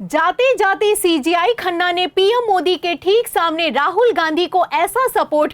जाते जाते सीजीआई खन्ना ने पीएम मोदी के ठीक सामने राहुल गांधी को ऐसा सपोर्ट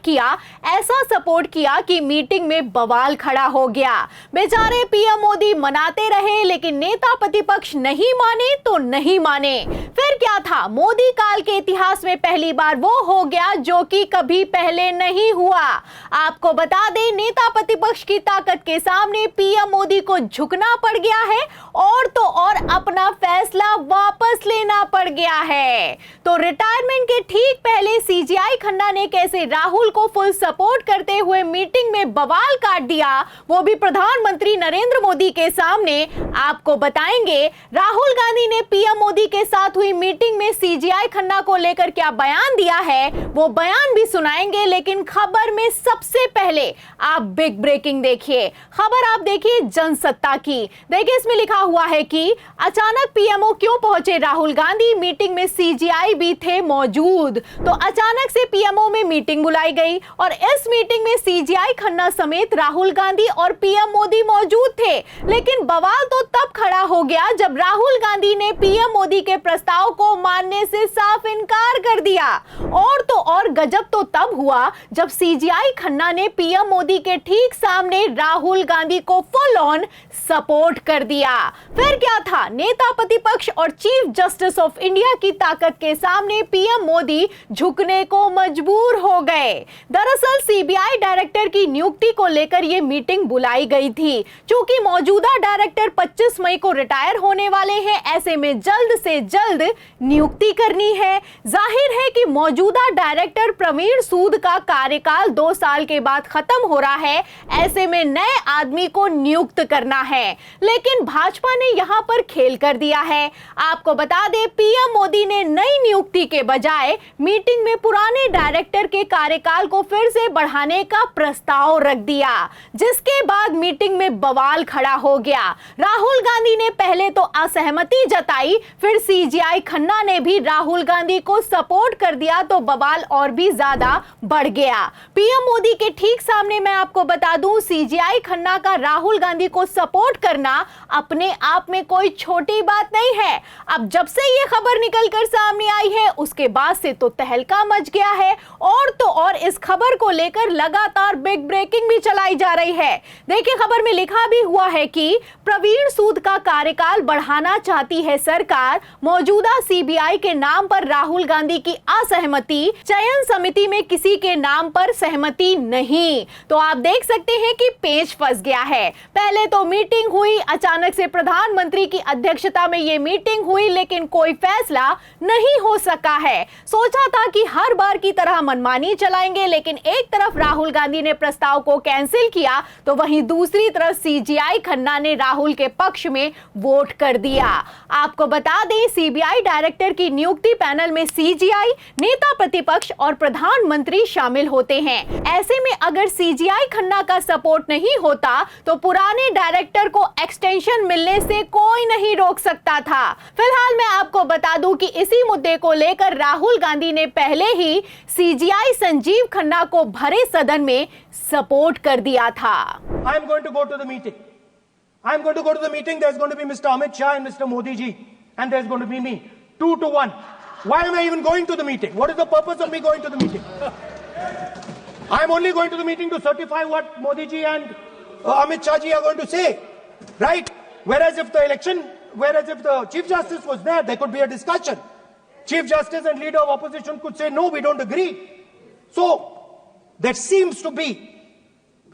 किया कि मीटिंग में बवाल खड़ा हो गया। बेचारे पीएम मोदी मनाते रहे, लेकिन नेता प्रतिपक्ष नहीं माने तो नहीं माने। फिर क्या था, मोदी काल के इतिहास में पहली बार वो हो गया जो कि कभी पहले नहीं हुआ। आपको बता दें, नेता प्रतिपक्ष की ताकत के सामने पीएम मोदी को झुकना पड़ गया है और तो और अपना फैसला वापस लेना पड़ गया है। तो रिटायरमेंट के ठीक पहले सीजीआई खन्ना ने कैसे राहुल को फुल सपोर्ट करते हुए मीटिंग में बवाल काट दिया, वो भी प्रधानमंत्री नरेंद्र मोदी के सामने, आपको बताएंगे। राहुल गांधी ने पीएम मोदी के साथ हुई मीटिंग में सीजीआई खन्ना को लेकर क्या बयान दिया है, वो बयान भी सुनाएंगे। लेकिन खबर में सबसे पहले आप बिग ब्रेकिंग देखिए। खबर आप देखिए जनसत्ता की। देखिए, इसमें लिखा हुआ है कि अचानक पीएमओ क्यों पहुंचे राहुल गांधी, मीटिंग में सीजीआई भी थे मौजूद। तो अचानक से पीएमओ में मीटिंग बुलाई गई और इस मीटिंग में सीजीआई खन्ना समेत राहुल गांधी और पीएम मोदी मौजूद थे। लेकिन बवाल तो तब खड़ा हो गया जब राहुल गांधी ने पीएम मोदी के प्रस्ताव को मानने से साफ इनकार कर दिया। और तो और गजब तो तब हुआ जब सीजीआई खन्ना ने पीएम मोदी के ठीक सामने राहुल गांधी को फुल ऑन सपोर्ट कर दिया। फिर क्या था, नेता प्रतिपक्ष और चीफ जस्टिस ऑफ इंडिया की ताकत के सामने पीएम मोदी झुकने को मजबूर हो गए। दरअसल सीबीआई डायरेक्टर की नियुक्ति को लेकर यह मीटिंग बुलाई गई थी। चूंकि मौजूदा डायरेक्टर 25 मई को रिटायर होने वाले हैं, ऐसे में जल्द से जल्द नियुक्ति करनी है। जाहिर है कि मौजूदा डायरेक्टर प्रवीण सूद का कार्यकाल 2 साल के बाद खत्म हो रहा है, ऐसे में नए आदमी को नियुक्त करना है। लेकिन भाजपा ने यहां पर खेल कर दिया है। आपको बता दें, पीएम मोदी ने नई नियुक्ति के बजाय मीटिंग में पुराने डायरेक्टर के कार्यकाल को फिर से बढ़ाने का प्रस्ताव रख दिया, जिसके बाद मीटिंग में बवाल खड़ा हो गया। राहुल गांधी ने पहले तो असहमति जताई, फिर सीजीआई खन्ना ने भी राहुल गांधी को सपोर्ट कर दिया, तो बवाल और भी ज्यादा बढ़ गया। पीएम मोदी के ठीक सामने मैं आपको बता दूं, सीजीआई खन्ना का राहुल गांधी को सपोर्ट करना अपने आप में कोई छोटी बात नहीं है। अब जब से ये खबर निकलकर सामने आई है, उसके बाद से तो तहलका मच गया है और तो और इस खबर को लेकर लगातार बिग ब्रेकिंग भी चलाई जा रही है। देखिए, खबर में लिखा भी हुआ है कि प्रवीण सूद का कार्यकाल बढ़ाना चाहती है सरकार, मौजूदा सीबीआई के नाम पर राहुल गांधी की असहमति, चयन समिति में किसी के नाम पर सहमति नहीं। तो आप देख सकते हैं कि पेच फंस गया है। पहले तो मीटिंग हुई, अचानक से प्रधानमंत्री की अध्यक्षता में ये मीटिंग हुई, लेकिन कोई फैसला नहीं हो सका है। सोचा था कि हर बार की तरह मनमानी चलाएंगे, लेकिन एक तरफ राहुल गांधी ने प्रस्ताव को कैंसिल किया, तो वहीं दूसरी तरफ सीजीआई खन्ना ने राहुल के पक्ष में वोट कर दिया। आपको बता दें, सीबीआई डायरेक्टर की नियुक्ति पैनल में सीजीआई, नेता प्रतिपक्ष और प्रधानमंत्री शामिल होते हैं। ऐसे में अगर सीजीआई खन्ना का सपोर्ट नहीं होता तो पुराने डायरेक्टर को एक्सटेंशन मिलने से कोई नहीं रोक सकता था। फिलहाल मैं आपको बता दूं कि इसी मुद्दे को लेकर राहुल गांधी ने पहले ही सीजीआई संजीव खन्ना को भरे सदन में सपोर्ट कर दिया था। I am going to go to the meeting. I am going to go to the meeting. There's going to be Mr. Amit Shah and Mr. Modi ji, and there's going to be me. 2-1. Why am I even going to the meeting? What is the purpose of me going to the meeting? I am only going to the meeting to certify what Modi ji and Amit Shah ji are going to say, right? Whereas if the Chief Justice was there could be a discussion. Chief Justice and leader of opposition could say, no, we don't agree. So, that seems to be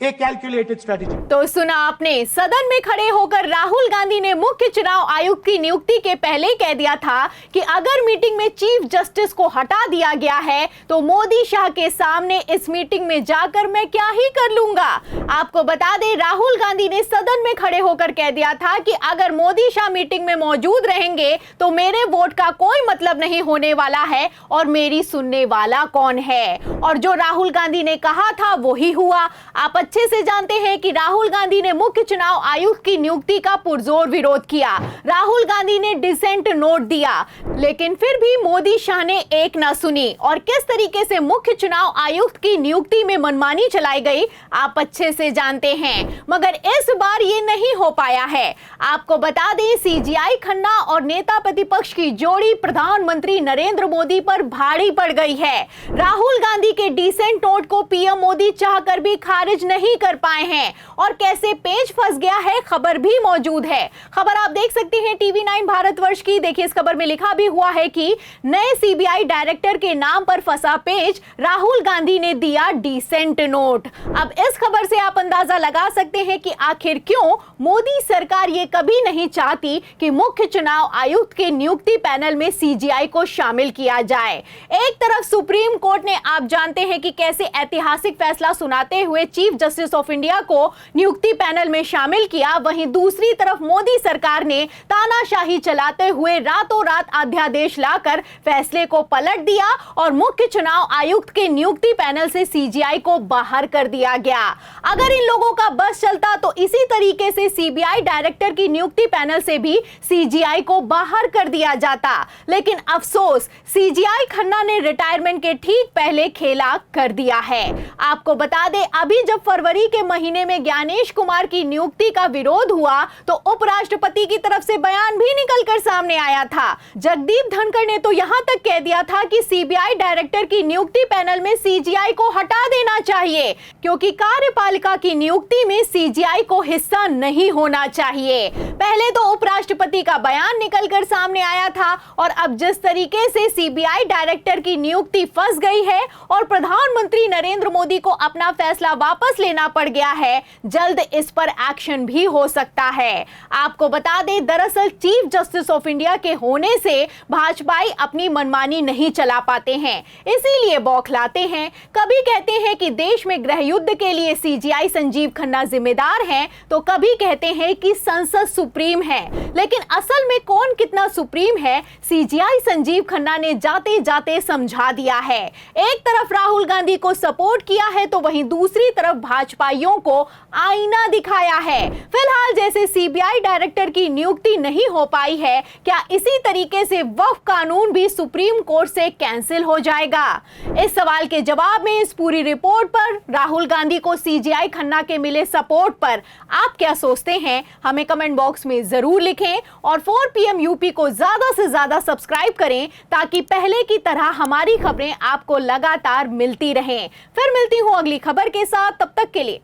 a calculated strategy. तो सुना आपने, सदन में खड़े होकर राहुल गांधी ने मुख्य चुनाव आयुक्त की नियुक्ति के पहले कह दिया था कि अगर मीटिंग में चीफ जस्टिस को हटा दिया गया है तो मोदी शाह के सामने इस मीटिंग में जाकर मैं क्या ही कर लूंगा। आपको बता दें, राहुल गांधी ने सदन में खड़े होकर कह दिया था कि अगर मोदी शाह मीटिंग में मौजूद रहेंगे तो मेरे वोट का कोई मतलब नहीं होने वाला है और मेरी सुनने वाला कौन है। और जो राहुल गांधी ने कहा था वही हुआ। आप अच्छे से जानते हैं कि राहुल गांधी ने मुख्य चुनाव आयुक्त की नियुक्ति का पुरजोर विरोध किया। राहुल गांधी ने डिसेंट नोट दिया, लेकिन फिर भी मोदी शाह ने एक न सुनी और किस तरीके से मुख्य चुनाव आयुक्त की नियुक्ति में मनमानी चलाई गई आप अच्छे से जानते हैं। मगर इस बार ये नहीं हो पाया है। आपको बता दें, सीजीआई खन्ना और नेता प्रतिपक्ष की जोड़ी प्रधानमंत्री नरेंद्र मोदी पर भारी पड़ गई है। राहुल गांधी के डिसेंट नोट को पीएम मोदी चाहकर भी खारिज नहीं कर पाए हैं और कैसे पेच फंस गया है खबर भी मौजूद है। खबर आप देख सकते हैं टीवी 9 भारतवर्ष की। देखिए, इस खबर में लिखा भी हुआ है कि नए सीबीआई डायरेक्टर के नाम पर फंसा पेच, राहुल गांधी ने दिया डिसेंट नोट। अब इस खबर से आप अंदाजा लगा सकते हैं कि आखिर क्यों मोदी सरकार ये कभी नहीं चाहती कि मुख्य चुनाव आयुक्त के नियुक्ति पैनल में सीजीआई को शामिल किया जाए। एक तरफ सुप्रीम कोर्ट ने, आप जानते हैं कि कैसे ऐतिहासिक फैसला सुनाते हुए चीफ जस्टिस ऑफ इंडिया को नियुक्ति पैनल में शामिल किया, वहीं दूसरी तरफ मोदी सरकार ने तानाशाही चलाते हुए रातों रात अध्यादेश लाकर फैसले को पलट दिया और मुख्य चुनाव आयुक्त के नियुक्ति पैनल से सीजीआई को बाहर कर दिया गया। अगर इन लोगों का बस चलता तो इसी तरीके से सीबीआई डायरेक्टर की नियुक्ति पैनल से भी सीजीआई को बाहर कर दिया जाता। लेकिन अफसोस, सीजीआई खन्ना ने रिटायरमेंट के ठीक पहले खेला कर दिया है। आपको बता दें, अभी जब फरवरी के महीने में ज्ञानेश कुमार की नियुक्ति का विरोध हुआ तो उपराष्ट्रपति की तरफ से बयान भी निकलकर सामने आया था। जगदीप धनखड़ ने तो यहां तक कह दिया था कि सीबीआई डायरेक्टर की नियुक्ति पैनल में सीजीआई को हटा देना चाहिए, क्योंकि कार्यपालिका की नियुक्ति में सीजीआई को हिस्सा नहीं होना चाहिए। पहले तो उपराष्ट्रपति का बयान निकलकर सामने आया था और अब जिस तरीके से सीबीआई डायरेक्टर की नियुक्ति फंस गई है और प्रधानमंत्री नरेंद्र मोदी को अपना फैसला वापस लेना पड़ गया है, जल्द इस पर एक्शन भी हो सकता है। आपको बता दें, दरअसल चीफ जस्टिस ऑफ इंडिया के होने से भाजपाई अपनी मनमानी नहीं चला पाते हैं, इसीलिए बौखलाते हैं। कभी कहते हैं कि देश में गृह युद्ध के लिए सीजीआई संजीव खन्ना जिम्मेदार हैं, तो कभी कहते हैं कि संसद सुप्रीम है। लेकिन असल में कौन कितना सुप्रीम है, सीजीआई संजीव खन्ना ने जाते जाते समझा दिया है। एक तरफ राहुल गांधी को सपोर्ट किया है तो वहीं दूसरी तरफ भाजपाइयों को आईना दिखाया है। फिलहाल जैसे सीबीआई डायरेक्टर की नियुक्ति नहीं हो पाई है, क्या इसी तरीके से वक्फ कानून भी सुप्रीम कोर्ट से कैंसिल हो जाएगा? इस सवाल के जवाब में इस पूरी रिपोर्ट पर, राहुल गांधी को सीजीआई खन्ना के मिले सपोर्ट पर आप क्या सोचते हैं, हमें कमेंट बॉक्स में जरूर लिखें और 4 PM यूपी को ज्यादा से ज्यादा सब्सक्राइब करें ताकि पहले की तरह हमारी खबरें आपको लगातार मिलती रहें। फिर मिलती हूं अगली खबर के साथ, तब तक के लिए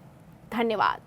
धन्यवाद।